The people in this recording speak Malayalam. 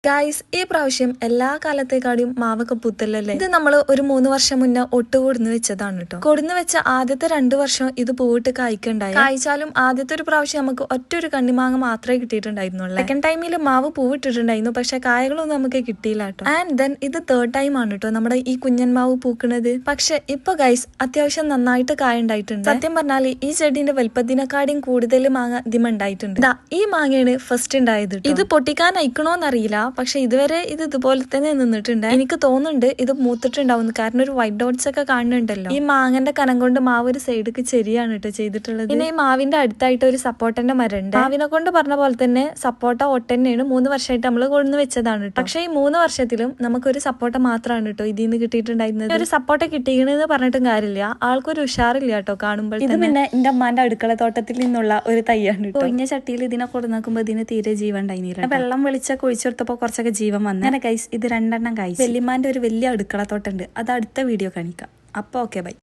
ഗായ്സ് ഈ പ്രാവശ്യം എല്ലാ കാലത്തേക്കാളും മാവൊക്കെ പുത്തല്ലേ. ഇത് നമ്മൾ ഒരു 3 വർഷം മുന്നേ ഒട്ട് കൊടുന്ന് വെച്ചതാണ് കേട്ടോ. കൊടുന്ന് വെച്ച ആദ്യത്തെ 2 വർഷം ഇത് പൂവിട്ട് കായ്ക്കുണ്ടായി. കായ്ച്ചാലും ആദ്യത്തെ ഒരു പ്രാവശ്യം നമുക്ക് ഒറ്റൊരു കണ്ണിമാങ്ങ മാത്രമേ കിട്ടിയിട്ടുണ്ടായിരുന്നുള്ളൂ. സെക്കൻഡ് ടൈമിൽ മാവ് പൂവിട്ടിട്ടുണ്ടായിരുന്നു, പക്ഷെ കായകളൊന്നും നമുക്ക് കിട്ടിയില്ല കേട്ടോ. ആൻഡ് ദെൻ ഇത് 3rd ടൈം ആണ് കേട്ടോ നമ്മുടെ ഈ കുഞ്ഞൻ മാവ് പൂക്കുന്നത്. പക്ഷെ ഇപ്പൊ ഗൈസ് അത്യാവശ്യം നന്നായിട്ട് കായ ഉണ്ടായിട്ടുണ്ട്. സത്യം പറഞ്ഞാൽ ഈ ചെടിന്റെ വലുപ്പത്തിനെക്കാളും കൂടുതൽ മാങ്ങ ഇതിമുണ്ടായിട്ടുണ്ട്. ഈ മാങ്ങയാണ് ഫസ്റ്റ് ഉണ്ടായത്. ഇത് പൊട്ടിക്കാൻ അയക്കണോന്നറിയില്ല, പക്ഷെ ഇതുവരെ ഇത് ഇതുപോലെ തന്നെ നിന്നിട്ടുണ്ട്. എനിക്ക് തോന്നുന്നുണ്ട് ഇത് മൂത്തിട്ടുണ്ടാവുന്നു, കാരണം ഒരു വൈറ്റ് ഡോട്ട്സ് ഒക്കെ കാണുന്നുണ്ടല്ലോ. ഈ മാങ്ങന്റെ കനം കൊണ്ട് മാവ് ഒരു സൈഡിക്ക് ചെരിയാണ് കേട്ടോ ചെയ്തിട്ടുള്ളത്. പിന്നെ ഈ മാവിന്റെ അടുത്തായിട്ട് ഒരു സപ്പോർട്ടന്റെ മരം ഉണ്ട്. മാവിനെ കൊണ്ട് പറഞ്ഞ പോലെ തന്നെ സപ്പോർട്ട ഒട്ടന്നെയാണ് 3 വർഷമായിട്ട് നമ്മൾ കൊണ്ടു വെച്ചതാണ് കേട്ടോ. പക്ഷെ ഈ 3 വർഷത്തിലും നമുക്കൊരു സപ്പോർട്ട മാത്രമാണ് കേട്ടോ ഇതിൽ നിന്ന് കിട്ടിയിട്ടുണ്ടായിരുന്നത്. ഒരു സപ്പോർട്ട കിട്ടിയെന്ന് പറഞ്ഞിട്ടും കാര്യമില്ല, ആൾക്കൊരു ഉഷാറില്ല കേട്ടോ കാണുമ്പോൾ. ഇത് പിന്നെ എന്റെ അമ്മാന്റെ അടുക്കള തോട്ടത്തിൽ നിന്നുള്ള ഒരു തയ്യാണ് കേട്ടോ. ഒഴിഞ്ഞ ചട്ടിയിൽ ഇതിനെ കൊടു നോക്കുമ്പോൾ ഇതിന് തീരെ ജീവൻ ഉണ്ടായിരുന്നില്ല. വെള്ളം വെളിച്ചൊക്കെ ഒഴിച്ചെടുത്തപ്പോ കുറച്ചൊക്കെ ജീവൻ വന്നു. അങ്ങനെ ഗൈസ് ഇത് 2 കായ്ച്ചു. വെല്ലിമാന്റെ ഒരു വലിയ അടുക്കള തോട്ടുണ്ട്, അത് അടുത്ത വീഡിയോ കാണിക്കാം. അപ്പൊ ഓക്കെ ബൈ.